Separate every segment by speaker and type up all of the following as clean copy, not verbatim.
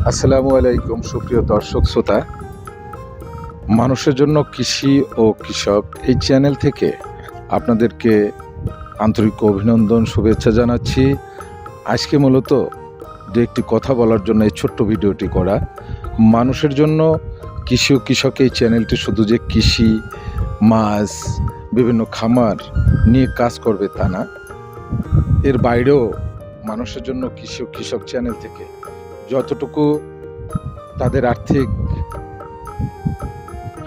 Speaker 1: আসসালামু আলাইকুম সুপ্রিয় দর্শক শ্রোতা। মানুষের জন্য কৃষি ও কৃষক এই চ্যানেল থেকে আপনাদেরকে আন্তরিক অভিনন্দন শুভেচ্ছা জানাচ্ছি। আজকে মূলত দু একটি কথা বলার জন্য এই ছোট্ট ভিডিওটি করা। মানুষের জন্য কৃষি ও কৃষক এই চ্যানেলটি শুধু যে কৃষি, মাছ, বিভিন্ন খামার নিয়ে কাজ করবে তা না, এর বাইরেও মানুষের জন্য কৃষি ও কৃষক চ্যানেল থেকে যতটুকু তাদের আর্থিক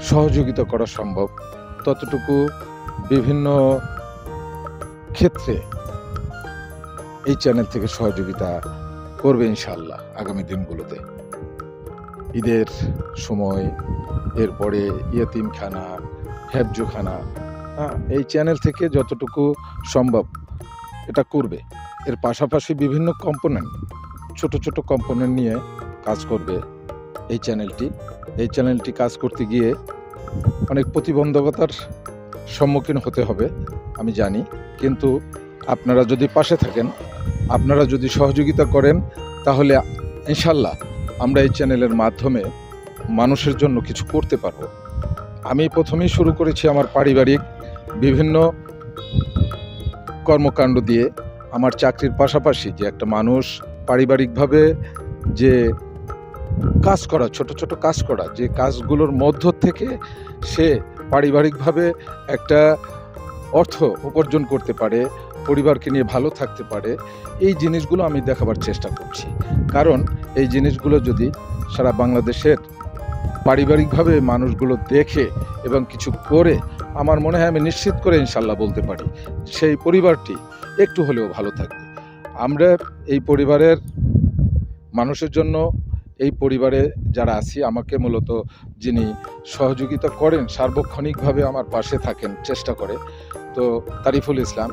Speaker 1: সহযোগিতা করা সম্ভব ততটুকু বিভিন্ন ক্ষেত্রে এই চ্যানেল থেকে সহযোগিতা করবে ইনশাআল্লাহ আগামী দিনগুলোতে। ঈদের সময়, এরপরে ইয়েতিমখানা, হেফজোখানা, এই চ্যানেল থেকে যতটুকু সম্ভব এটা করবে। এর পাশাপাশি বিভিন্ন কম্পোনেন্ট, ছোট ছোট কম্পোনেন্ট নিয়ে কাজ করবে এই চ্যানেলটি কাজ করতে গিয়ে অনেক প্রতিবন্ধকতার সম্মুখীন হতে হবে আমি জানি, কিন্তু আপনারা যদি পাশে থাকেন, আপনারা যদি সহযোগিতা করেন, তাহলে ইনশাল্লাহ আমরা এই চ্যানেলের মাধ্যমে মানুষের জন্য কিছু করতে পারব। আমি প্রথমেই শুরু করেছি আমার পারিবারিক বিভিন্ন কর্মকাণ্ড দিয়ে। আমার চাকরির পাশাপাশি যে একটা মানুষ পারিবারিকভাবে যে কাজ করা, ছোট ছোট কাজ করা, যে কাজগুলোর মধ্য থেকে সে পারিবারিকভাবে একটা অর্থ উপার্জন করতে পারে, পরিবারকে নিয়ে ভালো থাকতে পারে, এই জিনিসগুলো আমি দেখাবার চেষ্টা করছি। কারণ এই জিনিসগুলো যদি সারা বাংলাদেশের পারিবারিকভাবে মানুষগুলো দেখে এবং কিছু করে, আমার মনে হয় আমি নিশ্চিত করে ইনশাল্লাহ বলতে পারি সেই পরিবারটি একটু হলেও ভালো থাকবে। আমরা এই পরিবারের মানুষের জন্য, এই পরিবারে যারা আছি, আমাকে মূলত যিনি সহযোগিতা করেন, সার্বক্ষণিকভাবে আমার পাশে থাকেন, চেষ্টা করে, তো তারিফুল ইসলাম।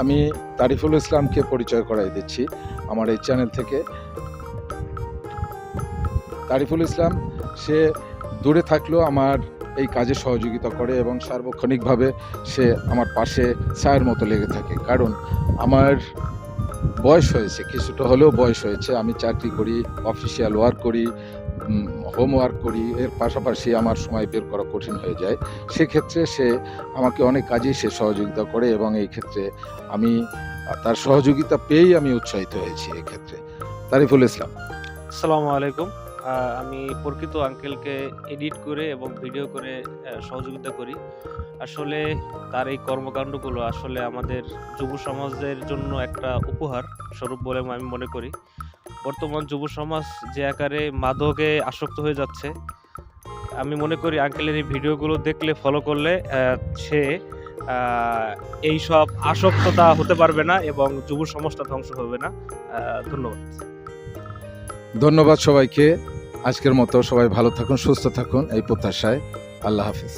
Speaker 1: আমি তারিফুল ইসলামকে পরিচয় করাই দিচ্ছি আমার এই চ্যানেল থেকে। তারিফুল ইসলাম সে দূরে থাকলেও আমার এই কাজে সহযোগিতা করে এবং সার্বক্ষণিকভাবে সে আমার পাশে ছায়ার মতো লেগে থাকে। কারণ আমার বয়স হয়েছে, কিছুটা হলেও বয়স হয়েছে, আমি চাকরি করি, অফিসিয়াল ওয়ার্ক করি, হোমওয়ার্ক করি, এর পাশাপাশি আমার সময় বের করা কঠিন হয়ে যায়। সেক্ষেত্রে সে আমাকে অনেক কাজেই সে সহযোগিতা করে এবং এই ক্ষেত্রে আমি তার সহযোগিতা পেয়েই আমি উৎসাহিত হয়েছি এই ক্ষেত্রে। তারিফুল ইসলাম।
Speaker 2: আসসালামু আলাইকুম। আমি প্রকৃত আঙ্কেলকে এডিট করে এবং ভিডিও করে সহযোগিতা করি। আসলে তার এই কর্মকাণ্ডগুলো আসলে আমাদের যুব সমাজের জন্য একটা উপহার স্বরূপ বলে আমি মনে করি। বর্তমান যুব সমাজ যে আকারে মাদকে আসক্ত হয়ে যাচ্ছে, আমি মনে করি আঙ্কেলের এই ভিডিওগুলো দেখলে, ফলো করলে সে এইসব আসক্ততা হতে পারবে না এবং যুব সমাজটা ধ্বংস হবে না। ধন্যবাদ।
Speaker 1: ধন্যবাদ সবাইকে। আজকের মতো সবাই ভালো থাকুন, সুস্থ থাকুন এই প্রত্যাশায়। আল্লাহ হাফিজ।